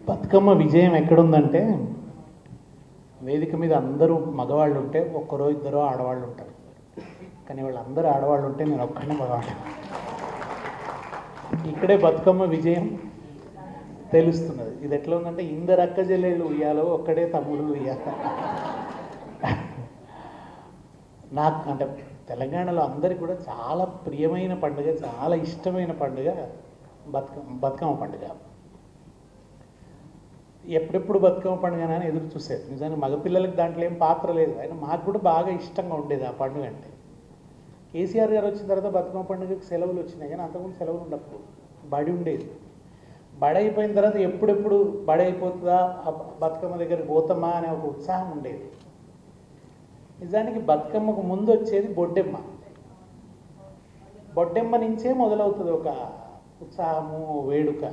బతుకమ్మ విజయం ఎక్కడుందంటే వేదిక మీద అందరూ మగవాళ్ళు ఉంటే ఒక్కరో ఇద్దరో ఆడవాళ్ళు ఉంటారు. కానీ వాళ్ళందరూ ఆడవాళ్ళు ఉంటే నేను ఒక్కడే మగవాడు. ఇక్కడే బతుకమ్మ విజయం తెలుస్తున్నది. ఇది ఎట్లా ఉందంటే ఇందరక్క చెల్లెళ్ళు ఉయ్యాలో ఒక్కడే తమ్ముడు ఉయ్యాల. నాకు అంటే తెలంగాణలో అందరికీ కూడా చాలా ప్రియమైన పండుగ, చాలా ఇష్టమైన పండుగ బతుకమ్మ పండుగ. ఎప్పుడెప్పుడు బతుకమ్మ పండుగ అని ఎదురు చూసేది. నిజానికి మగపిల్లలకి దాంట్లో ఏం పాత్ర లేదు, అయినా మాకు కూడా బాగా ఇష్టంగా ఉండేది ఆ పండుగ అంటే. కేసీఆర్ గారు వచ్చిన తర్వాత బతుకమ్మ పండుగకి సెలవులు వచ్చినాయి, కానీ అంతకుముందు సెలవులు ఉండప్పుడు బడి ఉండేది. బడి అయిపోయిన తర్వాత ఎప్పుడెప్పుడు బడి అయిపోతుందా, బతుకమ్మ దగ్గరికి పోతామా అనే ఒక ఉత్సాహం ఉండేది. నిజానికి బతుకమ్మకు ముందు వచ్చేది బొడ్డెమ్మ. బొడ్డెమ్మ నుంచే మొదలవుతుంది ఒక ఉత్సాహము, వేడుక.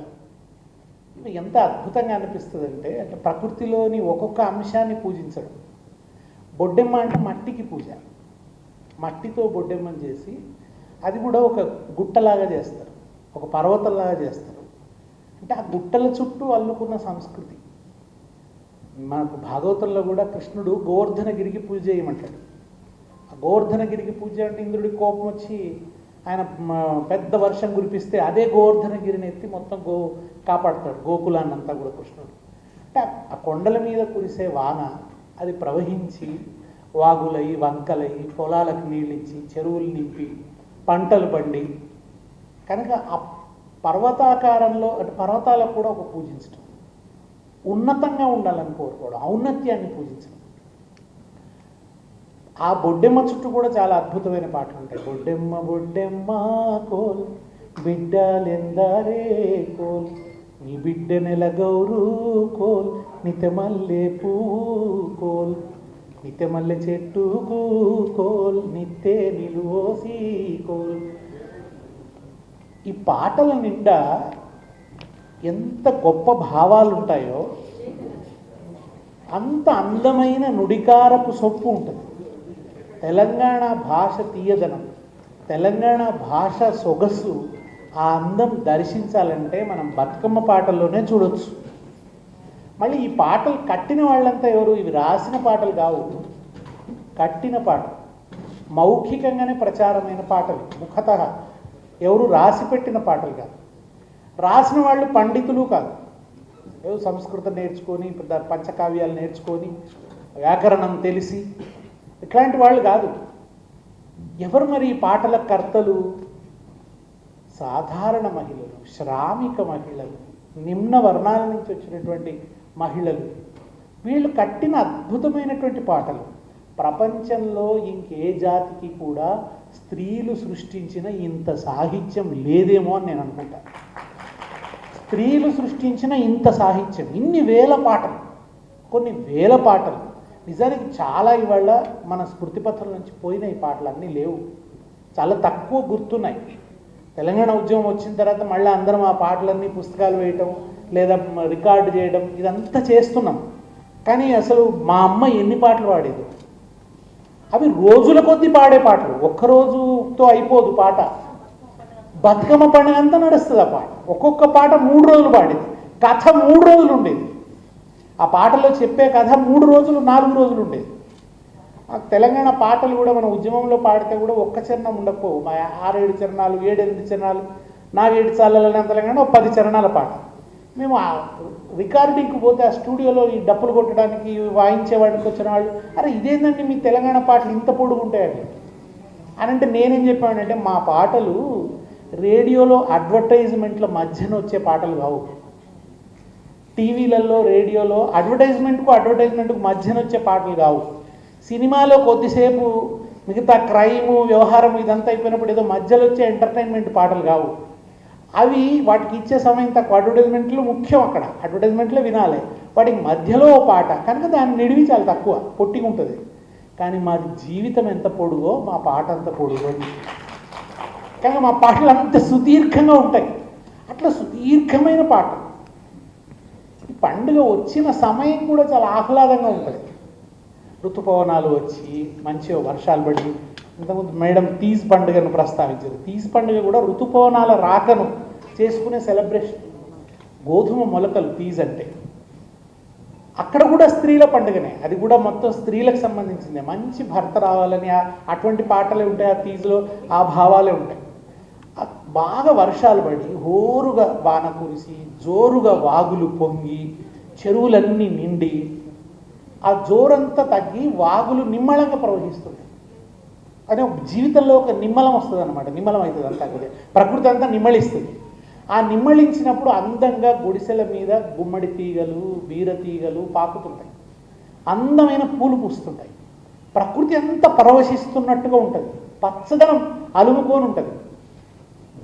ఇవి ఎంత అద్భుతంగా అనిపిస్తుంది అంటే ప్రకృతిలోని ఒక్కొక్క అంశాన్ని పూజించడం. బొడ్డెమ్మ అంటే మట్టికి పూజ. మట్టితో బొడ్డెమ్మని చేసి అది కూడా ఒక గుట్టలాగా చేస్తారు, ఒక పర్వతంలాగా చేస్తారు. అంటే ఆ గుట్టల చుట్టూ అల్లుకున్న సంస్కృతి. మనకు భాగవతంలో కూడా కృష్ణుడు గోవర్ధనగిరికి పూజ చేయమంటాడు. ఆ గోవర్ధనగిరికి పూజ అంటే ఇంద్రుడికి కోపం వచ్చి ఆయన పెద్ద వర్షం కురిపిస్తే అదే గోవర్ధనగిరిని ఎత్తి మొత్తం కాపాడుతాడు గోకులాన్ని అంతా కూడా కృష్ణుడు. అంటే ఆ కొండల మీద కురిసే వాన అది ప్రవహించి వాగులై వంకలై పొలాలకు నీళ్ళిచ్చి చెరువులు నింపి పంటలు పండి, కనుక ఆ పర్వతాకారంలో అంటే పర్వతాలకు కూడా ఒక పూజించడం, ఉన్నతంగా ఉండాలని కోరుకోవడం, ఔన్నత్యాన్ని పూజించడం. ఆ బొడ్డెమ్మ చుట్టూ కూడా చాలా అద్భుతమైన పాటలు ఉంటాయి. బొడ్డెమ్మ బొడ్డెమ్మ కోల్ బిడ్డలెందరే కోల్ నీ బిడ్డ నెల గౌరు కోల్ నిత్యమల్లె పువ్వు కోల్ నిత్యమల్లె చెట్టుకు కోల్ నిత్తే నిలువోసి కోల్. ఈ పాటల నిండా ఎంత గొప్ప భావాలు ఉంటాయో అంత అందమైన నుడికారపు సొప్పు ఉంటుంది. తెలంగాణ భాష తీయదనం, తెలంగాణ భాష సొగసు, ఆ అందం దర్శించాలంటే మనం బతుకమ్మ పాటల్లోనే చూడొచ్చు. మళ్ళీ ఈ పాటలు కట్టిన వాళ్ళంతా ఎవరు? ఇవి రాసిన పాటలు కావు, కట్టిన పాటలు, మౌఖికంగానే ప్రచారమైన పాటలు, ముఖతః ఎవరు రాసి పెట్టిన పాటలు కాదు. రాసిన వాళ్ళు పండితులు కాదు, ఏదో సంస్కృతం నేర్చుకొని పంచకావ్యాలు నేర్చుకొని వ్యాకరణం తెలిసి ఇట్లాంటి వాళ్ళు కాదు. ఎవరు మరి ఈ పాటల కర్తలు? సాధారణ మహిళలు, శ్రామిక మహిళలు, నిమ్న వర్ణాల నుంచి వచ్చినటువంటి మహిళలు. వీళ్ళు కట్టిన అద్భుతమైనటువంటి పాటలు. ప్రపంచంలో ఇంకే జాతికి కూడా స్త్రీలు సృష్టించిన ఇంత సాహిత్యం లేదేమో అని నేను అనుకుంటాను. స్త్రీలు సృష్టించిన ఇంత సాహిత్యం, ఇన్ని వేల పాటలు, కొన్ని వేల పాటలు. నిజానికి చాలా ఇవాళ మన స్మృతిపత్రం నుంచి పోయిన ఈ పాటలు అన్నీ లేవు, చాలా తక్కువ గుర్తున్నాయి. తెలంగాణ ఉద్యమం వచ్చిన తర్వాత మళ్ళీ అందరం ఆ పాటలన్నీ పుస్తకాలు వేయటం లేదా రికార్డు చేయడం ఇదంతా చేస్తున్నాం. కానీ అసలు మా అమ్మ ఎన్ని పాటలు పాడేది, అవి రోజుల కొద్దీ పాడే పాటలు, ఒక్కరోజుతో అయిపోదు పాట. బతుకమ్మ పండుగ అంతా నడుస్తుంది ఆ పాట. ఒక్కొక్క పాట 3 రోజులు పాడేది, కథ 3 రోజులు ఉండేది. ఆ పాటలో చెప్పే కథ 3 రోజులు 4 రోజులు ఉండేది. తెలంగాణ పాటలు కూడా మన ఉద్యమంలో పాడితే కూడా ఒక్క చరణం ఉండకపోవు. మా 6-7 చరణాలు 7-8 చరణాలు, నా 7 చాలన తెలంగాణ 10 చరణాల పాట. మేము రికార్డింగ్కి పోతే ఆ స్టూడియోలో ఈ డప్పులు కొట్టడానికి వాయించేవాడికి వచ్చిన వాళ్ళు, అరే ఇదేందండి మీ తెలంగాణ పాటలు ఇంత పొడుగుంటాయండి అని అంటే నేనేం చెప్పానంటే, మా పాటలు రేడియోలో అడ్వర్టైజ్మెంట్ల మధ్యన వచ్చే పాటలు కావు. టీవీలలో రేడియోలో అడ్వర్టైజ్మెంట్కు మధ్యన వచ్చే పాటలు కావు. సినిమాలో కొద్దిసేపు మిగతా క్రైము వ్యవహారం ఇదంతా అయిపోయినప్పుడు ఏదో మధ్యలో వచ్చే ఎంటర్టైన్మెంట్ పాటలు కావు. అవి వాటికి ఇచ్చే సమయం తక్కువ. అడ్వర్టైజ్మెంట్లు ముఖ్యం, అక్కడ అడ్వర్టైజ్మెంట్లే వినాలి. వాటికి మధ్యలో పాట కనుక దాని నిడివి చాలా తక్కువ, పొట్టిగా ఉంటుంది. కానీ మాది జీవితం ఎంత పొడుగో మా పాట అంత పొడుగో. కనుక మా పాటలు అంత సుదీర్ఘంగా ఉంటాయి. అట్లా సుదీర్ఘమైన పాట. ఈ పండుగ వచ్చిన సమయం కూడా చాలా ఆహ్లాదంగా ఉంటుంది. ఋతుపవనాలు వచ్చి మంచిగా వర్షాలు పడి, ఇంతకుముందు మేడం తీజ్ పండుగను ప్రస్తావించారు. తీజ్ పండుగ కూడా ఋతుపవనాల రాకను చేసుకునే సెలబ్రేషన్. గోధుమ మొలకలు తీజ్ అంటే అక్కడ కూడా స్త్రీల పండుగనే, అది కూడా మొత్తం స్త్రీలకు సంబంధించిందే. మంచి భర్త రావాలని అటువంటి పాటలే ఉంటాయి, ఆ తీజులో ఆ భావాలే ఉంటాయి. బాగా వర్షాలు పడి హోరుగా వాన కురిసి జోరుగా వాగులు పొంగి చెరువులన్నీ నిండి ఆ జోరంతా తగ్గి వాగులు నిమ్మళంగా ప్రవహిస్తుంటాయి. అదే జీవితంలో ఒక నిమ్మలం వస్తుంది అనమాట, నిమ్మలం అవుతుంది అంతా, ప్రకృతి అంతా నిమ్మళిస్తుంది. ఆ నిమ్మళించినప్పుడు అందంగా గుడిసెల మీద గుమ్మడి తీగలు బీర తీగలు పాకుతుంటాయి, అందమైన పూలు పూస్తుంటాయి, ప్రకృతి అంతా పరవశిస్తున్నట్టుగా ఉంటుంది, పచ్చదనం అలుముకొని ఉంటుంది.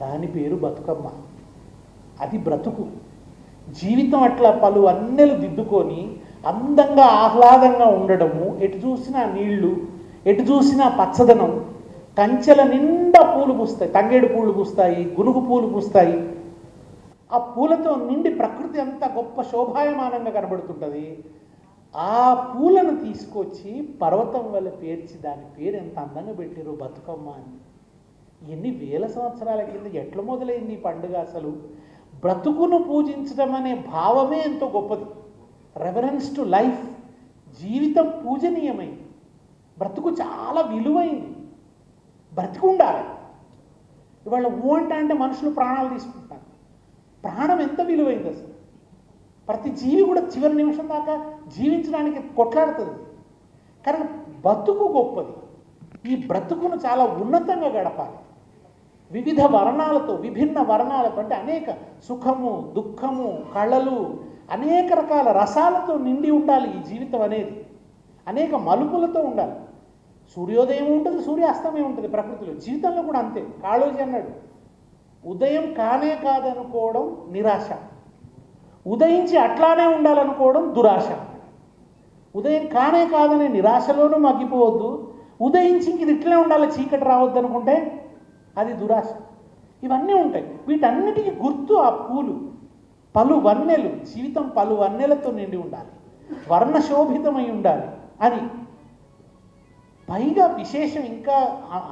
దాని పేరు బతుకమ్మ. అది బ్రతుకు. జీవితం అట్లా పలు అన్నెలు దిద్దుకొని అందంగా ఆహ్లాదంగా ఉండడము, ఎటు చూసినా నీళ్లు, ఎటు చూసినా పచ్చదనం, కంచెల నిండా పూలు పూస్తాయి, తంగేడు పూలు పూస్తాయి, గునుగు పూలు పూస్తాయి. ఆ పూలతో నిండి ప్రకృతి అంతా గొప్ప శోభాయమానంగా కనబడుతుంటుంది. ఆ పూలను తీసుకొచ్చి పర్వతం వల్ల పేర్చి దాని పేరు ఎంత అందంగా పెట్టారు బతుకమ్మ అని. ఎన్ని వేల సంవత్సరాల కింద ఎట్లా మొదలైంది ఈ పండుగ? అసలు బ్రతుకును పూజించడం అనే భావమే ఎంతో గొప్పది. Reverence to life. జీవితం పూజనీయమైంది, బ్రతుకు చాలా విలువైంది, బ్రతికు ఉండాలి. ఇవాళ అంటే మనుషులు ప్రాణాలు తీసుకుంటారు. ప్రాణం ఎంత విలువైంది అసలు! ప్రతి జీవి కూడా చివరి నిమిషం దాకా జీవించడానికి కొట్లాడుతుంది. కానీ బ్రతుకు గొప్పది. ఈ బ్రతుకును చాలా ఉన్నతంగా గడపాలి. వివిధ వర్ణాలతో, విభిన్న వర్ణాలతో, అంటే అనేక సుఖము దుఃఖము కళలు అనేక రకాల రసాలతో నిండి ఉండాలి ఈ జీవితం అనేది. అనేక మలుపులతో ఉండాలి. సూర్యోదయం ఉంటుంది, సూర్యాస్తమయం ఉంటుంది ప్రకృతిలో. జీవితంలో కూడా అంతే. కాళోజీ అన్నాడు, ఉదయం కానే కాదనుకోవడం నిరాశ, ఉదయించి అట్లానే ఉండాలనుకోవడం దురాశ. ఉదయం కానే కాదనే నిరాశలోనూ మగ్గిపోవద్దు, ఉదయించి ఇది ఇట్లనే ఉండాలి చీకటి రావద్దు అనుకుంటే అది దురాశ. ఇవన్నీ ఉంటాయి. వీటన్నిటికీ గుర్తు ఆ పూలు. పలు వన్నెలు, జీవితం పలు వన్నెలతో నిండి ఉండాలి, వర్ణశోభితమై ఉండాలి అని. పైగా విశేషం ఇంకా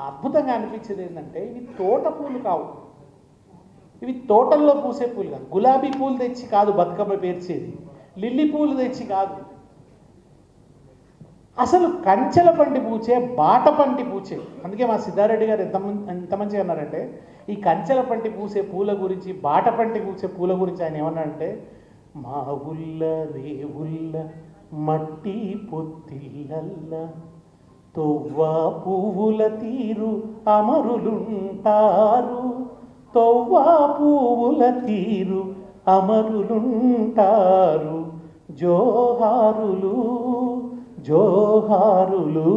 అద్భుతంగా అనిపించేది ఏంటంటే, ఇవి తోట పూలు కావు, ఇవి తోటల్లో పూసే పూలు కాదు. గులాబీ పూలు తెచ్చి కాదు బతుకమ్మ పేర్చేది, లిల్లీ పూలు తెచ్చి కాదు. అసలు కంచెల పంటి పూచే, బాట పంటి పూచే. అందుకే మా సిద్ధారెడ్డి గారు ఎంత మంచిగా అన్నారంటే, ఈ కంచెల పంటి పూసే పూల గురించి, బాట పంటి పూసే పూల గురించి ఆయన ఏమన్నారంటే, మా ఊళ్ళ రేవుల్ల మట్టి పొత్తిళ్ళల్ల తొవ్వ పువ్వుల తీరు అమరులుంటారు, తొవ్వ పువ్వుల తీరు అమరులుంటారు, జోహారులు జోహారులు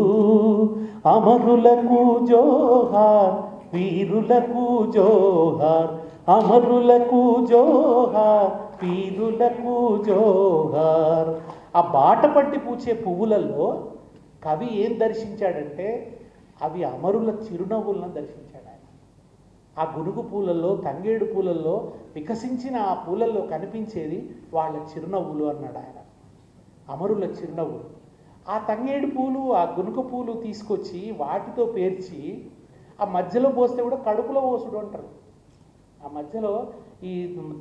అమరులకు జోహార్, వీరులకు జోహార్, అమరులకు జోహార్, వీరులకు జోహార్. ఆ బాట పట్టి పూచే పువ్వులలో కవి ఏం దర్శించాడంటే, అవి అమరుల చిరునవ్వులను దర్శించాడు ఆయన. ఆ గునుగు పూలల్లో, తంగేడు పూలల్లో వికసించిన ఆ పూలల్లో కనిపించేది వాళ్ళ చిరునవ్వులు అన్నాడు ఆయన. అమరుల చిరునవ్వులు. ఆ తంగేడు పూలు, ఆ గునుక పూలు తీసుకొచ్చి వాటితో పేర్చి ఆ మధ్యలో పోస్తే కూడా కడుపులో పోసుడు అంటారు. ఆ మధ్యలో ఈ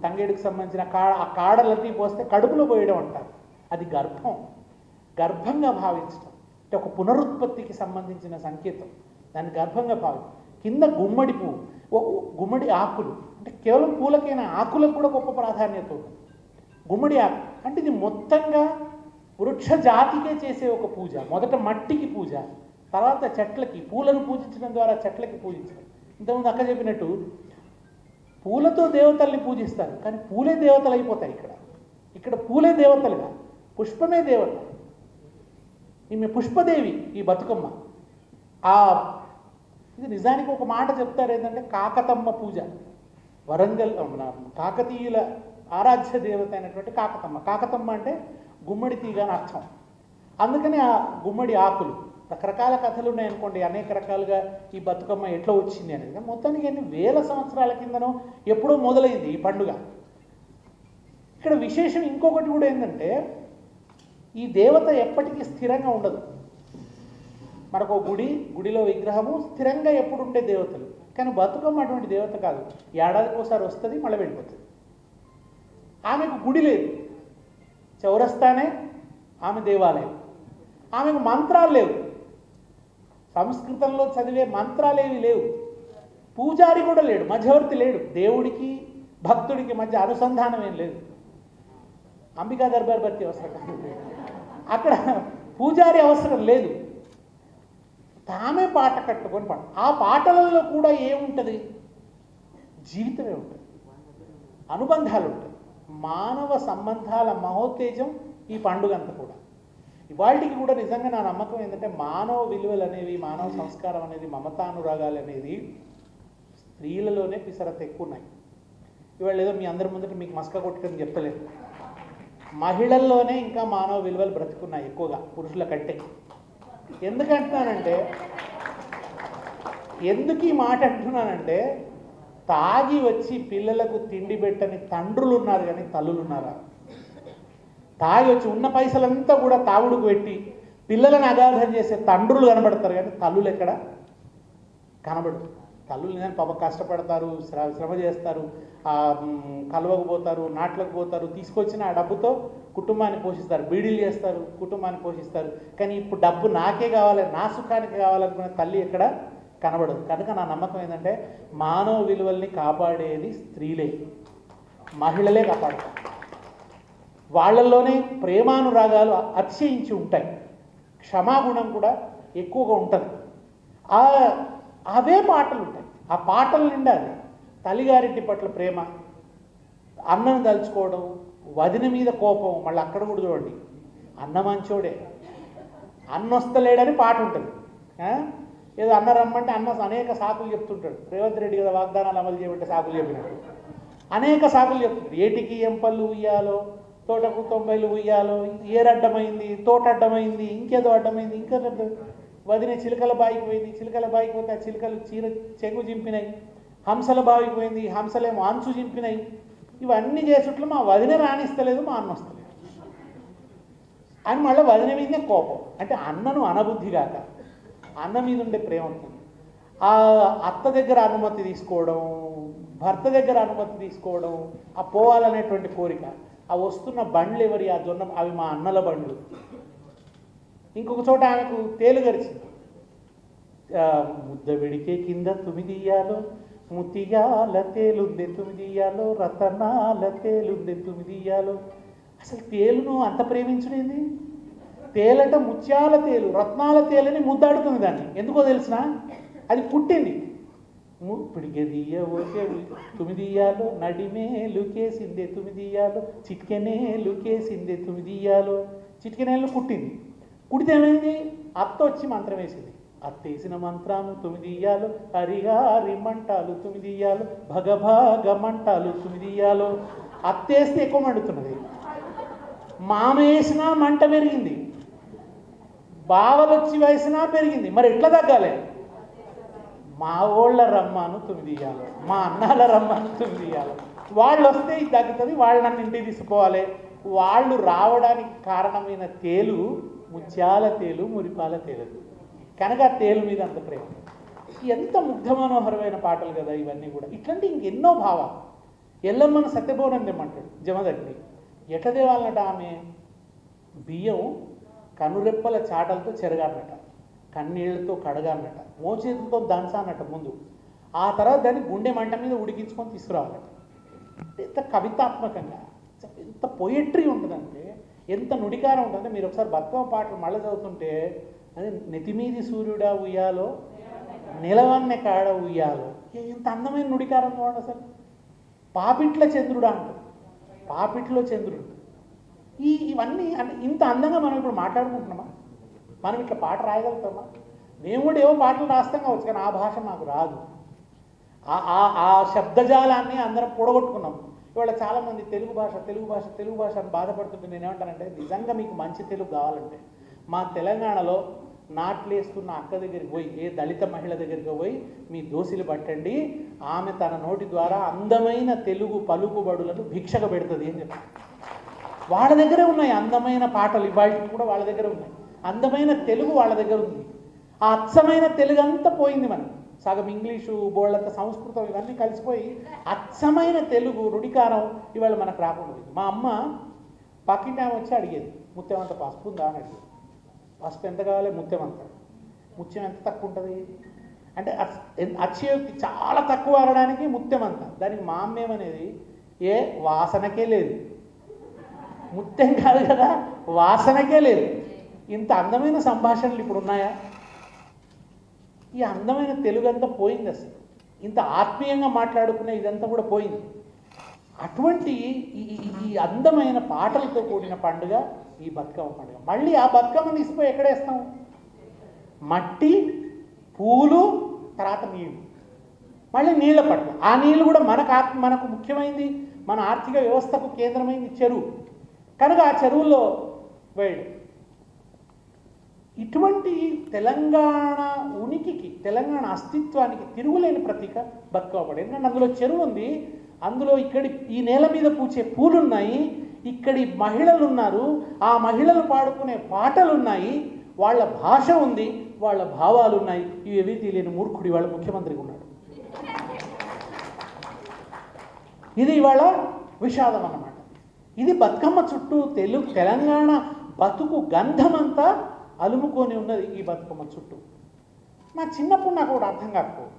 తంగేడుకు సంబంధించిన ఆ కాడలన్నీ పోస్తే కడుపులో పోయడం అంటారు. అది గర్భంగా భావించడం, అంటే ఒక పునరుత్పత్తికి సంబంధించిన సంకేతం. దాన్ని గర్భంగా భావించడం. కింద గుమ్మడి పువ్వు, గుమ్మడి ఆకులు, అంటే కేవలం పూలకైనా ఆకులకు కూడా గొప్ప ప్రాధాన్యత ఉంది. గుమ్మడి ఆకు అంటే ఇది మొత్తంగా వృక్ష జాతికే చేసే ఒక పూజ. మొదట మట్టికి పూజ, తర్వాత చెట్లకి, పూలను పూజించడం ద్వారా చెట్లకి పూజించడం. ఇంతకుముందు అక్క చెప్పినట్టు పూలతో దేవతల్ని పూజిస్తారు, కానీ పూలే దేవతలు అయిపోతాయి. ఇక్కడ పూలే దేవతలుగా, పుష్పమే దేవత. ఈమె పుష్పదేవి ఈ బతుకమ్మ. ఇది నిజానికి ఒక మాట చెప్తారు ఏంటంటే, కాకతమ్మ పూజ. వరంగల్ కాకతీయుల ఆరాధ్య దేవత అయినటువంటి కాకతమ్మ. కాకతమ్మ అంటే గుమ్మడి తీగ అని అర్థం. అందుకని ఆ గుమ్మడి ఆకులు, రకరకాల కథలు ఉన్నాయనుకోండి, అనేక రకాలుగా ఈ బతుకమ్మ ఎట్లా వచ్చింది అనేది. మొత్తానికి ఎన్ని వేల సంవత్సరాల కిందనో ఎప్పుడో మొదలైంది ఈ పండుగ. ఇక్కడ విశేషం ఇంకొకటి కూడా ఏంటంటే, ఈ దేవత ఎప్పటికీ స్థిరంగా ఉండదు. మనకు గుడిలో విగ్రహము స్థిరంగా ఎప్పుడు ఉండే దేవతలు. కానీ బతుకమ్మ అటువంటి దేవత కాదు. ఏడాదికి ఒకసారి వస్తుంది, మళ్ళీ వెళ్ళిపోతుంది. ఆమెకు గుడి లేదు, చౌరస్తానే ఆమె దేవాలయం. ఆమెకు మంత్రాలు లేవు, సంస్కృతంలో చదివే మంత్రాలేవి లేవు, పూజారి కూడా లేడు, మధ్యవర్తి లేడు, దేవుడికి భక్తుడికి మధ్య అనుసంధానం ఏం లేదు. అంబికా దర్బార్ భర్తీ అవసరం కాదు, అక్కడ పూజారి అవసరం లేదు. తామే పాట కట్టుకొని పాట. ఆ పాటలలో కూడా ఏముంటుంది? జీవితమే ఉంటుంది, అనుబంధాలు ఉంటాయి, మానవ సంబంధాల మహోత్తేజం ఈ పండుగ అంతా కూడా. ఇవాళకి కూడా నిజంగా నా నమ్మకం ఏంటంటే మానవ విలువలు అనేవి, మానవ సంస్కారం అనేది, మమతానురాగాలు అనేది స్త్రీలలోనే పిసరంత ఎక్కువ ఉన్నాయి. ఇవాళ ఏదో మీ అందరి ముందట మీకు మస్క కొట్టుకొని చెప్తలేదు, మహిళల్లోనే ఇంకా మానవ విలువలు బ్రతుకున్నాయి ఎక్కువగా పురుషుల కంటే. ఎందుకు ఈ మాట అంటున్నానంటే, తాగి వచ్చి పిల్లలకు తిండి పెట్టని తండ్రులు ఉన్నారు కానీ తల్లులు ఉన్నారా? తాగి వచ్చి ఉన్న పైసలంతా కూడా తాగుడుకు పెట్టి పిల్లలను అగాధం చేసే తండ్రులు కనబడతారు కానీ తల్లులు ఎక్కడ కనబడరు. తల్లులు కానీ పాప కష్టపడతారు, శ్రమ చేస్తారు, కలువకు పోతారు, నాట్లకు పోతారు, తీసుకొచ్చిన ఆ డబ్బుతో కుటుంబాన్ని పోషిస్తారు, బీడీలు చేస్తారు, కుటుంబాన్ని పోషిస్తారు. కానీ ఇప్పుడు డబ్బు నాకే కావాలి, నా సుఖానికి కావాలనుకునే తల్లి ఎక్కడ కనబడదు. కనుక నా నమ్మకం ఏంటంటే మానవ విలువల్ని కాపాడేది స్త్రీలే, మహిళలే కాపాడతారు. వాళ్ళల్లోనే ప్రేమానురాగాలు అతిశయించి ఉంటాయి, క్షమాగుణం కూడా ఎక్కువగా ఉంటుంది. అవే పాటలు ఉంటాయి, ఆ పాటల నిండా అది తల్లిగారింటి పట్ల ప్రేమ, అన్నను తలుచుకోవడం, వదిన మీద కోపం. మళ్ళీ అక్కడ కూడా చూడండి, అన్న మంచోడే, అన్న వస్తలేడని పాట ఉంటుంది. ఏదో అన్న రమ్మంటే అన్న అనేక సాకులు చెప్తుంటాడు. రేవంత్ రెడ్డి కదా వాగ్దానాలు అమలు చేయమంటే సాకులు చెప్పినట్టు అనేక సాకులు చెప్తుంటాడు. ఏటికి ఎంపళ్ళు ఉయ్యాలో, తోటకు 90లు ఉయ్యాలో, ఏరడ్డమైంది, తోట అడ్డమైంది, ఇంకేదో అడ్డమైంది, ఇంకేదో వదిన చిలుకల బాయికి పోయింది, చిలుకల బాయికి పోతే ఆ చిలుకలు చెంగు చింపినాయి, హంసల బావికి పోయింది, హంసలేమో అంచు చింపినాయి. ఇవన్నీ చేసేట్లు మా వదిన రాణిస్తలేదు, మా అన్న వస్తలేదు అని మళ్ళీ వదిన మీదే కోపం. అంటే అన్నను అనబుద్ధి కాక అన్న మీద ఉండే ప్రేమ ఉంటుంది. ఆ అత్త దగ్గర అనుమతి తీసుకోవడం, భర్త దగ్గర అనుమతి తీసుకోవడం, ఆ పోవాలనేటువంటి కోరిక, ఆ వస్తున్న బండ్లు ఎవరి, ఆ జొన్న అవి మా అన్నల బండ్లు. ఇంకొక చోట ఆమెకు తేలు గరిచింది, ముద్ద విడికే కింద తుమిదియాలో, ముతియాల తేలుంది తుమిదియాలో, రతనాల తేలుంది తుమిదియాలో. అసలు తేలును అంత ప్రేమించడేంది? తేలట ముత్యాల తేలు, రత్నాల తేలని ముద్దాడుతుంది దాన్ని. ఎందుకో తెలిసిన, అది పుట్టింది. పిడిగెదియ ఓకే తుమిదియాలో, నడిమేలుకేసిందే తుమిదియాలో, చిట్కెనేలుకేసిందే తుమిదియాలో. చిట్కెనేళ్ళు పుట్టింది. కుడితే ఏమైంది? అత్త వచ్చి మంత్రం వేసింది. అత్తేసిన మంత్రాలు 9 హరిగారి మంటాలు 9 భగభాగ మంటాలు 9. అత్తేస్తే ఎక్కువ మండుతున్నది, మామ వేసినా మంట పెరిగింది, బావలు వచ్చి వేసినా పెరిగింది. మరి ఎట్లా తగ్గాలి? మా ఓళ్ళ రమ్మాను 9, మా అన్నాల రమ్మాను 9. వాళ్ళు వస్తే ఇది తగ్గుతుంది, వాళ్ళు నన్ను ఇంటికి తీసుకోవాలి. వాళ్ళు రావడానికి కారణమైన తేలు ముత్యాల తేలు, మురిపాల తేలు. కనుక ఆ తేలు మీద అంత ప్రేమ. ఎంత ముగ్ధ మనోహరమైన పాటలు కదా ఇవన్నీ కూడా. ఇట్లాంటి ఇంకెన్నో భావాలు. ఎల్లమ్మను సత్యభవనం తెమ్మంటాడు జమదగ్ని. ఎట్ల దేవాలన్నట? ఆమె బియ్యం కనురెప్పల చాటలతో చెరగాలన్నట, కన్నీళ్లతో కడగాలన్నట, మోచేతులతో దంచాలన్నట ముందు. ఆ తర్వాత దాన్ని గుండె మంట మీద ఉడికించుకొని తీసుకురావాలట. ఎంత కవితాత్మకంగా, ఎంత పొయిట్రీ ఉంటుందంటే, ఎంత నుడికారం ఉంటుందంటే, మీరు ఒకసారి బతుకమ్మ పాటలు మళ్ళీ చదువుతుంటే, అదే నెతిమీది సూర్యుడా ఉయ్యాలో, నిలవన్నె కాడ ఉయ్యాలో, ఎంత అందమైన నుడికారం చూడండి అసలు. పాపిట్ల చంద్రుడా అంటారు, పాపిట్లో చంద్రుడు. ఇవన్నీ అంటే ఇంత అందంగా మనం ఇప్పుడు మాట్లాడుకుంటున్నామా? మనం ఇట్లా పాట రాయగలుగుతామా? మేము కూడా ఏవో పాటలు రాస్తాం కావచ్చు, కానీ ఆ భాష మాకు రాదు. ఆ శబ్దజాలాన్ని అందరం పొడగొట్టుకున్నాం. ఇవాళ చాలామంది తెలుగు భాష అని బాధపడుతుంటే నేనేమంటానంటే, నిజంగా మీకు మంచి తెలుగు కావాలంటే మా తెలంగాణలో నాట్లేస్తున్న అక్క దగ్గరికి పోయి, ఏ దళిత మహిళ దగ్గరికి పోయి మీ దోసిలు పట్టండి, ఆమె తన నోటి ద్వారా అందమైన తెలుగు పలుకుబడులను భిక్షగా పెడుతుంది అని చెప్పి. వాళ్ళ దగ్గరే ఉన్నాయి అందమైన పాటలు, ఇవాళకి కూడా వాళ్ళ దగ్గర ఉన్నాయి. అందమైన తెలుగు వాళ్ళ దగ్గర ఉంది. ఆ అచ్చమైన తెలుగు అంతా పోయింది మనకి. సగం ఇంగ్లీషు, బోళ్ళంత సంస్కృతం ఇవన్నీ కలిసిపోయి అచ్చమైన తెలుగు నుడికారం ఇవాళ మనకు రాకుండా. మా అమ్మ పక్కింటి ఆమె వచ్చి అడిగేది, ముత్యం అంత పసుపు ఉందా అని అడిగేది. పసుపు ఎంత కావాలి? ముత్యం అంత. ముత్యం ఎంత తక్కువ ఉంటుంది అంటే అత్యయోక్తి, చాలా తక్కువ అనడానికి ముత్యం అంత. దానికి మా అమ్మేమనేది, ఏ వాసనకే లేదు, ముత్యం కాదు కదా, వాసనకే లేదు. ఇంత అందమైన సంభాషణలు ఇప్పుడు ఉన్నాయా? ఈ అందమైన తెలుగు అంతా పోయింది అసలు. ఇంత ఆత్మీయంగా మాట్లాడుకునే ఇదంతా కూడా పోయింది. అటువంటి ఈ అందమైన పాటలతో కూడిన పండుగ ఈ బతుకమ్మ పండుగ. మళ్ళీ ఆ బతుకమ్మని తీసుకుపోయి ఎక్కడేస్తాం? మట్టి, పూలు, తర్వాత నీళ్ళు. మళ్ళీ నీళ్ళ పట్ల. ఆ నీళ్ళు కూడా మనకు ముఖ్యమైనది, మన ఆర్థిక వ్యవస్థకు కేంద్రమైంది చెరువు. కనుక ఆ చెరువుల్లో వేయడం. ఇటువంటి తెలంగాణ ఉనికికి, తెలంగాణ అస్తిత్వానికి తిరుగులేని ప్రతీక బతుకమ్మ పండుగ. ఎందుకంటే అందులో చెరువు ఉంది, అందులో ఇక్కడి ఈ నేల మీద పూచే పూలున్నాయి, ఇక్కడి మహిళలు ఉన్నారు, ఆ మహిళలు పాడుకునే పాటలు ఉన్నాయి, వాళ్ళ భాష ఉంది, వాళ్ళ భావాలు ఉన్నాయి. ఇవేవి తెలియని మూర్ఖుడి వాళ్ళ ముఖ్యమంత్రికి ఉన్నాడు. ఇది ఇవాళ విషాదం అన్నమాట. ఇది బతుకమ్మ చుట్టూ తెలంగాణ బతుకు గంధమంతా అలుముకొని ఉన్నది ఈ బతుకమ్మ చుట్టూ. నా చిన్నప్పుడు నాకు ఒకటి అర్థం కాకపోదు.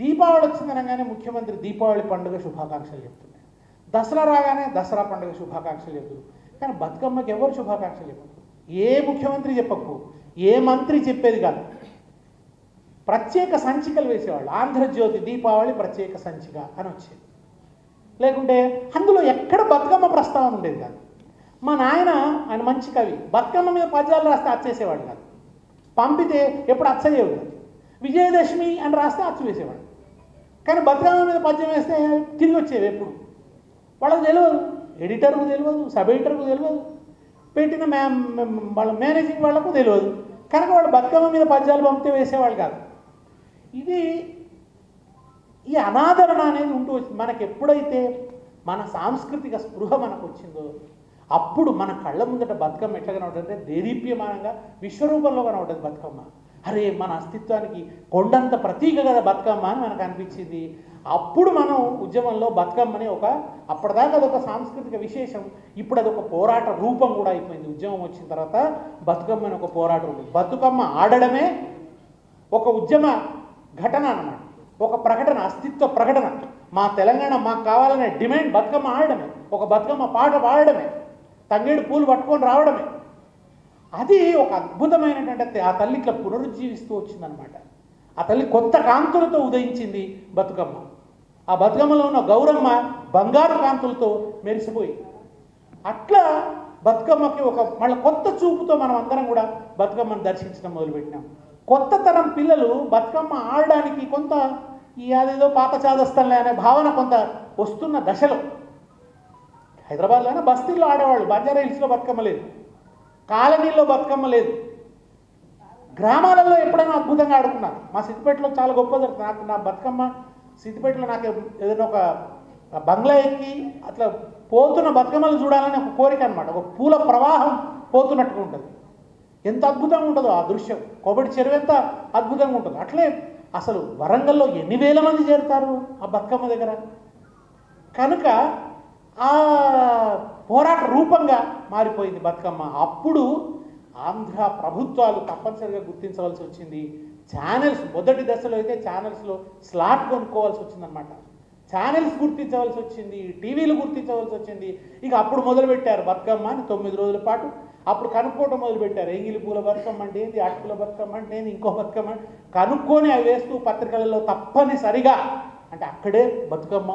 దీపావళి వచ్చిందనగానే ముఖ్యమంత్రి దీపావళి పండుగ శుభాకాంక్షలు చెప్తున్నాడు, దసరా రాగానే దసరా పండుగ శుభాకాంక్షలు చెప్తున్నారు. కానీ బతుకమ్మకి ఎవరు శుభాకాంక్షలు చెప్పరు. ఏ ముఖ్యమంత్రి చెప్పకు, ఏ మంత్రి చెప్పేది కాదు. ప్రత్యేక సంచికలు వేసేవాళ్ళు. ఆంధ్రజ్యోతి దీపావళి ప్రత్యేక సంచిక అని వచ్చేది. లేకుంటే అందులో ఎక్కడ బతుకమ్మ ప్రస్తావన ఉండేది కాదు. మా ఆయన మంచి కవి, బతుకమ్మ మీద పద్యాలు రాస్తే అచ్చేసేవాడు కాదు. పంపితే ఎప్పుడు అచ్చయ్యేవి కాదు. విజయదశమి అని రాస్తే అచ్చు వేసేవాడు. కానీ బతుకమ్మ మీద పద్యం వేస్తే తిరిగి వచ్చేవి ఎప్పుడు. వాళ్ళకి తెలియదు, ఎడిటర్కు తెలియదు, సబ్ ఎడిటర్కు తెలియదు, పెట్టిన వాళ్ళ మేనేజింగ్ వాళ్లకు తెలియదు. కనుక వాళ్ళు బతుకమ్మ మీద పద్యాలు పంపితే వేసేవాళ్ళు కాదు. ఇది ఈ అనాదరణ అనేది ఉంటూ వచ్చింది. మనకు ఎప్పుడైతే మన సాంస్కృతిక స్పృహ మనకు వచ్చిందో అప్పుడు మన కళ్ళ ముందట బతుకమ్మ ఎట్లా కనబడుతుందంటే దేదీప్యమానంగా విశ్వరూపంలో కనబడుతుంది బతుకమ్మ. అరే మన అస్తిత్వానికి కొండంత ప్రతీక కదా బతుకమ్మ అని మనకు అనిపించింది. అప్పుడు మనం ఉద్యమంలో బతుకమ్మని అప్పటిదాకా అదొక సాంస్కృతిక విశేషం, ఇప్పుడు అదొక పోరాట రూపం కూడా అయిపోయింది. ఉద్యమం వచ్చిన తర్వాత బతుకమ్మని ఒక పోరాట రూపం. బతుకమ్మ ఆడడమే ఒక ఉద్యమ ఘటన అన్నమాట, ఒక ప్రకటన, అస్తిత్వ ప్రకటన. మా తెలంగాణ మాకు కావాలనే డిమాండ్ బతుకమ్మ ఆడడమే, ఒక బతుకమ్మ పాట పాడడమే, తంగేడు పూలు పట్టుకొని రావడమే. అది ఒక అద్భుతమైనటువంటి ఆ తల్లి ఇట్లా పునరుజ్జీవిస్తూ వచ్చిందనమాట. ఆ తల్లి కొత్త కాంతులతో ఉదయించింది బతుకమ్మ. ఆ బతుకమ్మలో ఉన్న గౌరమ్మ బంగారు కాంతులతో మెరిసిపోయి. అట్లా బతుకమ్మకి మళ్ళీ కొత్త చూపుతో మనం అందరం కూడా బతుకమ్మను దర్శించడం మొదలుపెట్టినాం. కొత్త తరం పిల్లలు బతుకమ్మ ఆడడానికి కొంత అదేదో పాత చాదస్తలే అనే భావన కొంత వస్తున్న దశలో, హైదరాబాద్లోనే బస్తీల్లో ఆడేవాళ్ళు. బంజారా హిల్స్లో బతుకమ్మ లేదు, కాలనీల్లో బతుకమ్మ లేదు, గ్రామాలలో ఎప్పుడైనా అద్భుతంగా ఆడుకున్నారు. మా సిద్దిపేటలో చాలా గొప్ప జరుగుతుంది. నా బతుకమ్మ సిద్దిపేటలో నాకు ఏదైనా ఒక బంగ్లా ఎక్కి అట్లా పోతున్న బతుకమ్మలు చూడాలని ఒక కోరిక అనమాట. ఒక పూల ప్రవాహం పోతున్నట్టుగా ఉంటుంది. ఎంత అద్భుతంగా ఉంటుందో ఆ దృశ్యం. కొబ్బరి చెరువు ఎంత అద్భుతంగా ఉంటుంది. అట్లే అసలు వరంగల్లో ఎన్ని వేల మంది చేరుతారు ఆ బతుకమ్మ దగ్గర. కనుక ఆ పోరాట రూపంగా మారిపోయింది బతుకమ్మ. అప్పుడు ఆంధ్ర ప్రభుత్వాలు తప్పనిసరిగా గుర్తించవలసి వచ్చింది. ఛానల్స్ మొదటి దశలో అయితే ఛానల్స్లో స్లాట్ కొనుక్కోవాల్సి వచ్చిందనమాట. ఛానల్స్ గుర్తించవలసి వచ్చింది, టీవీలు గుర్తించవలసి వచ్చింది. ఇక అప్పుడు మొదలుపెట్టారు బతుకమ్మ అని 9 రోజుల పాటు అప్పుడు కనుక్కోవటం మొదలుపెట్టారు. ఎంగిలి పూల బతుకమ్మ అంటే ఏంది, అటుకుల బతుకమ్మ అంటే ఏంది, ఇంకో బతుకమ్మ కనుక్కొని అవి వేస్తూ పత్రికలలో తప్పనిసరిగా అంటే అక్కడే బతుకమ్మ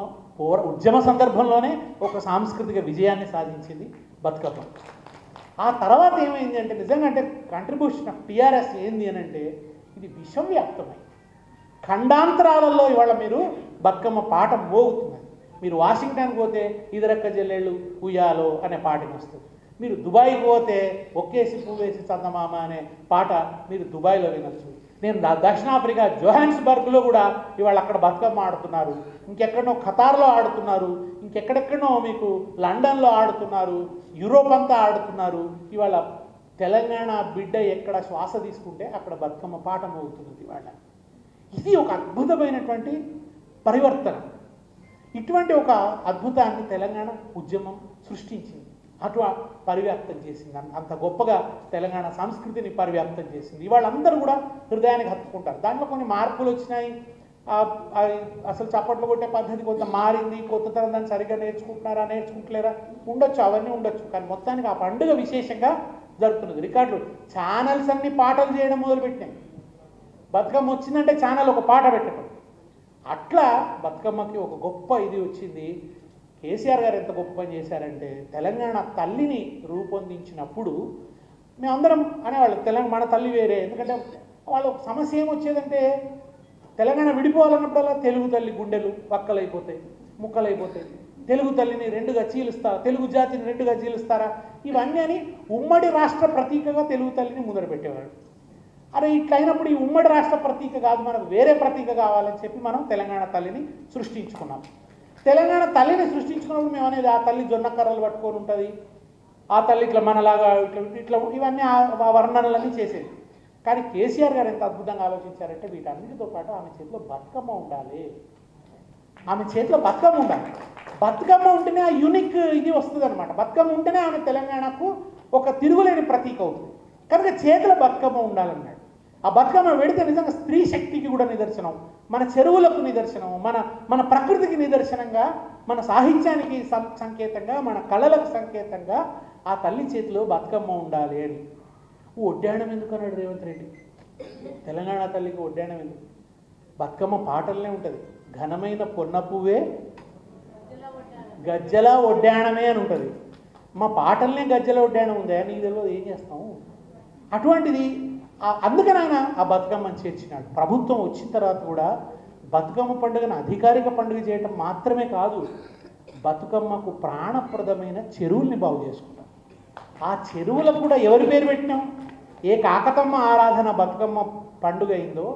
ఉద్యమ సందర్భంలోనే ఒక సాంస్కృతిక విజయాన్ని సాధించింది బతుకమ్మ. ఆ తర్వాత ఏమైంది అంటే నిజంగా అంటే కంట్రిబ్యూషన్ ఆఫ్ టీఆర్ఎస్ ఏంది అని అంటే ఇది విశ్వవ్యాప్తమై ఖండాంతరాలలో ఇవాళ మీరు బతుకమ్మ పాట మోగుతున్నది. మీరు వాషింగ్టన్కి పోతే ఇదరక్క జల్లెళ్ళు ఉయ్యాలో అనే పాటని వస్తుంది. మీరు దుబాయ్కి పోతే ఒక్కేసి పువ్వేసి చందమామ అనే పాట మీరు దుబాయ్లో వినొచ్చు. నేను దక్షిణాఫ్రికా జోహాన్స్బర్గ్లో కూడా ఇవాళ అక్కడ బతుకమ్మ ఆడుతున్నారు. ఇంకెక్కడనో ఖతార్లో ఆడుతున్నారు, ఇంకెక్కడెక్కడనో మీకు లండన్లో ఆడుతున్నారు, యూరోప్ అంతా ఆడుతున్నారు. ఇవాళ తెలంగాణ బిడ్డ ఎక్కడ శ్వాస తీసుకుంటే అక్కడ బతుకమ్మ పాట మోగుతున్నది ఇవాళ. ఇది ఒక అద్భుతమైనటువంటి పరివర్తన. ఇటువంటి ఒక అద్భుతాన్ని తెలంగాణ ఉద్యమం సృష్టించింది. అటు పరివ్యాప్తం చేసింది. అంత గొప్పగా తెలంగాణ సంస్కృతిని పరివ్యాప్తం చేసింది. ఇవాళ అందరూ కూడా హృదయానికి హత్తుకుంటారు. దాంట్లో కొన్ని మార్పులు వచ్చినాయి. అసలు చప్పట్లు కొట్టే పద్ధతి కొంత మారింది. కొత్త తరం దాన్ని సరిగ్గా నేర్చుకుంటలేరా ఉండొచ్చు, అవన్నీ ఉండొచ్చు. కానీ మొత్తానికి ఆ పండుగ విశేషంగా జరుగుతున్నది. రికార్డులు ఛానల్స్ అన్ని పాటలు చేయడం మొదలుపెట్టినాయి. బతుకమ్మ వచ్చిందంటే ఛానల్ ఒక పాట పెట్టడం. అట్లా బతుకమ్మకి ఒక గొప్ప ఇది వచ్చింది. కేసీఆర్ గారు ఎంత గొప్ప పని చేశారంటే తెలంగాణ తల్లిని రూపొందించినప్పుడు మేమందరం అనేవాళ్ళు మన తల్లి వేరే. ఎందుకంటే వాళ్ళ సమస్య ఏమొచ్చేదంటే తెలంగాణ విడిపోవాలన్నప్పుడల్లా తెలుగు తల్లి గుండెలు వక్కలైపోతాయి, ముక్కలైపోతాయి. తెలుగు తల్లిని రెండుగా చీలుస్తారా, తెలుగు జాతిని రెండుగా చీలుస్తారా, ఇవన్నీ అని ఉమ్మడి రాష్ట్ర ప్రతీకగా తెలుగు తల్లిని ముందర పెట్టేవాడు. అరే ఇట్లయినప్పుడు ఈ ఉమ్మడి రాష్ట్ర ప్రతీక కాదు, మనకు వేరే ప్రతీక కావాలని చెప్పి మనం తెలంగాణ తల్లిని సృష్టించుకున్నాం. తెలంగాణ తల్లిని సృష్టించుకున్నప్పుడు మేము అనేది ఆ తల్లి జొన్న కర్రలు పట్టుకొని ఉంటుంది, ఆ తల్లి ఇట్లా మనలాగా ఇట్లా ఇవన్నీ ఆ వర్ణనలన్నీ చేసేది. కానీ కేసీఆర్ గారు ఎంత అద్భుతంగా ఆలోచించారంటే వీటన్నిటితో పాటు ఆమె చేతిలో బతుకమ్మ ఉండాలి, ఆమె చేతిలో బతుకమ్మ ఉండాలి. బతుకమ్మ ఉంటేనే ఆ యూనిక్ ఇది వస్తుంది అనమాట. బతుకమ్మ ఉంటేనే ఆమె తెలంగాణకు ఒక తిరుగులేని ప్రతీక అవుతుంది. కనుక చేతిలో బతుకమ్మ ఉండాలన్నాడు. ఆ బతుకమ్మ పెడితే నిజంగా స్త్రీ శక్తికి కూడా నిదర్శనం, మన చెరువులకు నిదర్శనం, మన ప్రకృతికి నిదర్శనంగా, మన సాహిత్యానికి సంకేతంగా, మన కళలకు సంకేతంగా ఆ తల్లి చేతిలో బతుకమ్మ ఉండాలి అని. ఒడ్డాణం ఎందుకు అన్నాడు రేవంత్ రెడ్డి. తెలంగాణ తల్లికి ఒడ్డాణం ఎందుకు? బతుకమ్మ పాటలనే ఉంటుంది. ఘనమైన పొన్న పువ్వే గజ్జల ఒడ్డాణమే అని ఉంటుంది. మా పాటలనే గజ్జల ఒడ్డాణం ఉందా, నీకు తెలియదు, ఏం చేస్తాము? అటువంటిది అందుకని ఆయన ఆ బతుకమ్మని చేర్చినాడు. ప్రభుత్వం వచ్చిన తర్వాత కూడా బతుకమ్మ పండుగను అధికారిక పండుగ చేయటం మాత్రమే కాదు, బతుకమ్మకు ప్రాణప్రదమైన చెరువుల్ని బాగు చేసుకుంటాం. ఆ చెరువులకు కూడా ఎవరి పేరు పెట్టినాం? ఏ కాకతమ్మ ఆరాధన బతుకమ్మ పండుగ అయిందో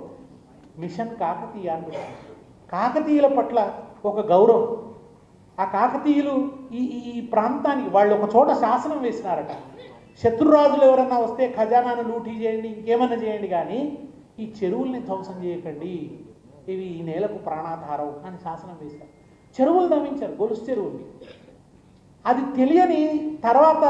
మిషన్ కాకతీయ అని పెట్టాం. కాకతీయుల పట్ల ఒక గౌరవం. ఆ కాకతీయులు ఈ ప్రాంతానికి వాళ్ళు ఒక చోట శాసనం వేసినారట, శత్రురాజులు ఎవరన్నా వస్తే ఖజానాను లూటీ చేయండి, ఇంకేమన్నా చేయండి, కానీ ఈ చెరువుల్ని ధ్వంసం చేయకండి, ఇవి ఈ నేలకు ప్రాణాధారం అని శాసనం వేశారు. చెరువులు తవ్వించారు, గొలుసు చెరువుల్ని. అది తెలియని తర్వాత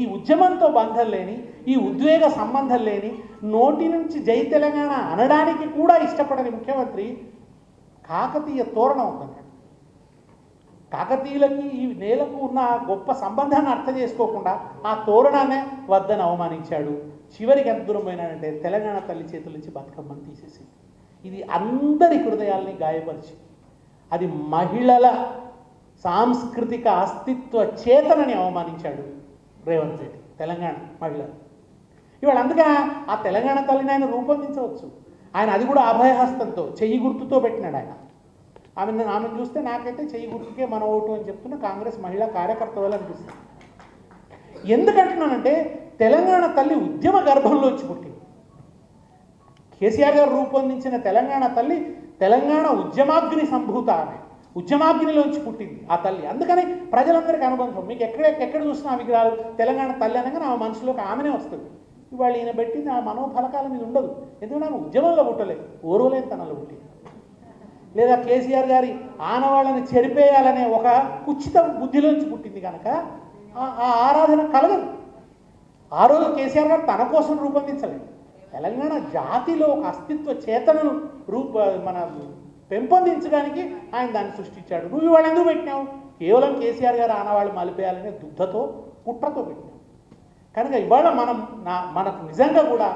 ఈ ఉద్యమంతో బంధం లేని, ఈ ఉద్వేగ సంబంధం లేని, నోటి నుంచి జై తెలంగాణ అనడానికి కూడా ఇష్టపడని ముఖ్యమంత్రి కాకతీయ తోరణం ఉందన్నాడు. కాకతీయులకి ఈ నేలకు ఉన్న గొప్ప సంబంధాన్ని అర్థం చేసుకోకుండా ఆ తోరణాన్ని వద్దని అవమానించాడు. చివరికి ఎంత దూరం పోయినాడంటే తెలంగాణ తల్లి చేతుల నుంచి బతుకమ్మని తీసేసింది. ఇది అందరి హృదయాల్ని గాయపరిచి, అది మహిళల సాంస్కృతిక అస్తిత్వ చేతనని అవమానించాడు రేవంత్ రెడ్డి. తెలంగాణ మహిళలు ఇవాళ అందుకే ఆ తెలంగాణ తల్లిని ఆయన రూపొందించవచ్చు. ఆయన అది కూడా అభయహస్తంతో, చెయ్యి గుర్తుతో పెట్టినాడు ఆయన. ఆమెను చూస్తే నాకైతే చెయ్యి గుర్తుకే మన ఓటు అని చెప్తున్న కాంగ్రెస్ మహిళా కార్యకర్త వల్ల అనిపిస్తుంది. ఎందుకంటున్నానంటే తెలంగాణ తల్లి ఉద్యమ గర్భంలోంచి పుట్టింది. కేసీఆర్ గారు రూపొందించిన తెలంగాణ తల్లి తెలంగాణ ఉద్యమాగ్ని సంభూత. ఆమె ఉద్యమాగ్నిలోంచి పుట్టింది ఆ తల్లి. అందుకని ప్రజలందరికీ అనుబంధం. మీకు ఎక్కడ చూసినా ఆ విగ్రహాలు తెలంగాణ తల్లి అనగానే ఆ మనసులోకి ఆమెనే వస్తుంది. ఇవాళ ఈయన పెట్టింది ఆ మనోఫలకాల మీద ఉండదు. ఎందుకంటే ఆమె ఉద్యమంలో పుట్టలేదు, ఓరోలేని తనలో పుట్టింది. లేదా కేసీఆర్ గారి ఆనవాళ్ళని చెరిపేయాలనే ఒక కుచిత బుద్ధిలోంచి పుట్టింది కనుక ఆ ఆరాధన కలగదు. ఆ రోజు కేసీఆర్ గారు తన కోసం రూపొందించలేదు. తెలంగాణ జాతిలో ఒక అస్తిత్వ చేతనను మన పెంపొందించడానికి ఆయన దాన్ని సృష్టించాడు. నువ్వు ఇవాళ ఎందుకు పెట్టినావు? కేవలం కేసీఆర్ గారు ఆనవాళ్ళు మలిపేయాలనే దుగ్ధతో కుట్రతో పెట్టినావు. కనుక ఇవాళ మనకు నిజంగా కూడా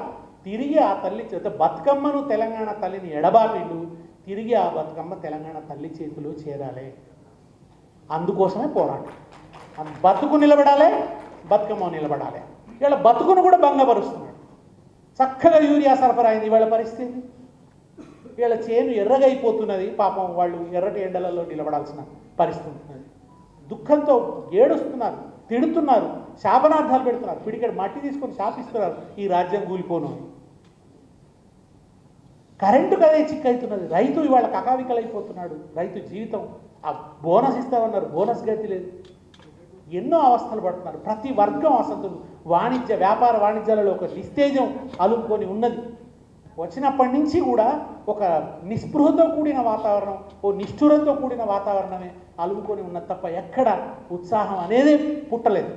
తిరిగి ఆ తల్లి చేత బతుకమ్మను తెలంగాణ తల్లిని ఎడబాపిండు, తిరిగి ఆ బతుకమ్మ తెలంగాణ తల్లి చేతిలో చేరాలి. అందుకోసమే పోరాటం. బతుకు నిలబడాలి, బతుకమ్మ నిలబడాలి. ఇవాళ బతుకును కూడా భంగపరుస్తున్నాడు. చక్కగా యూరియా సరఫరా అయింది. ఇవాళ పరిస్థితి ఇవాళ చేను ఎర్రగైపోతున్నది. పాపం వాళ్ళు ఎర్రటి ఎండలలో నిలబడాల్సిన పరిస్థితి ఉంటున్నది. దుఃఖంతో ఏడుస్తున్నారు, తిడుతున్నారు, శాపనార్థాలు పెడుతున్నారు. పిడికెడు మట్టి తీసుకొని శాపిస్తున్నారు, ఈ రాజ్యం కూలిపోను. కరెంటు కదే చిక్కవుతున్నది. రైతు ఇవాళ కకావికలైపోతున్నాడు. రైతు జీవితం ఆ బోనస్ ఇస్తామన్నారు, బోనస్ గతి లేదు. ఎన్నో అవస్థలు పడుతున్నారు. ప్రతి వర్గం అసంతులు. వ్యాపార వాణిజ్యాలలో ఒక నిస్తేజం అలుముకొని ఉన్నది. వచ్చినప్పటి నుంచి కూడా ఒక నిస్పృహతో కూడిన వాతావరణం, ఓ నిష్ఠురంతో కూడిన వాతావరణమే అలుముకొని ఉన్నది తప్ప ఎక్కడ ఉత్సాహం అనేది పుట్టలేదు.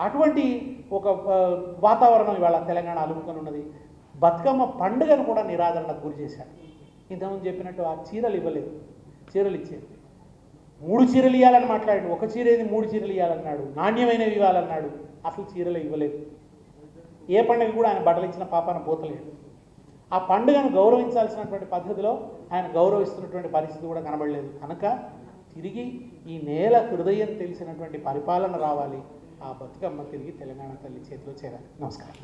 అటువంటి ఒక వాతావరణం ఇవాళ తెలంగాణ అలుముకొని ఉన్నది. బతుకమ్మ పండుగను కూడా నిరాదరణకు గురి చేశారు. ఇంతకుముందు చెప్పినట్టు ఆ చీరలు ఇవ్వలేదు, చీరలు ఇచ్చేది 3 చీరలు ఇవ్వాలని మాట్లాడాడు. ఒక చీర ఏది 3 చీరలు ఇవ్వాలన్నాడు, నాణ్యమైనవి ఇవ్వాలన్నాడు. అసలు చీరలు ఇవ్వలేదు. ఏ పండుగ కూడా ఆయన బట్టలు ఇచ్చిన పాపాన పోతలేదు. ఆ పండుగను గౌరవించాల్సినటువంటి పద్ధతిలో ఆయన గౌరవిస్తున్నటువంటి పరిస్థితి కూడా కనబడలేదు. కనుక తిరిగి ఈ నేల హృదయం తెలిసినటువంటి పరిపాలన రావాలి. ఆ బతుకమ్మ తిరిగి తెలంగాణ తల్లి చేతిలో చేరాలి. నమస్కారం.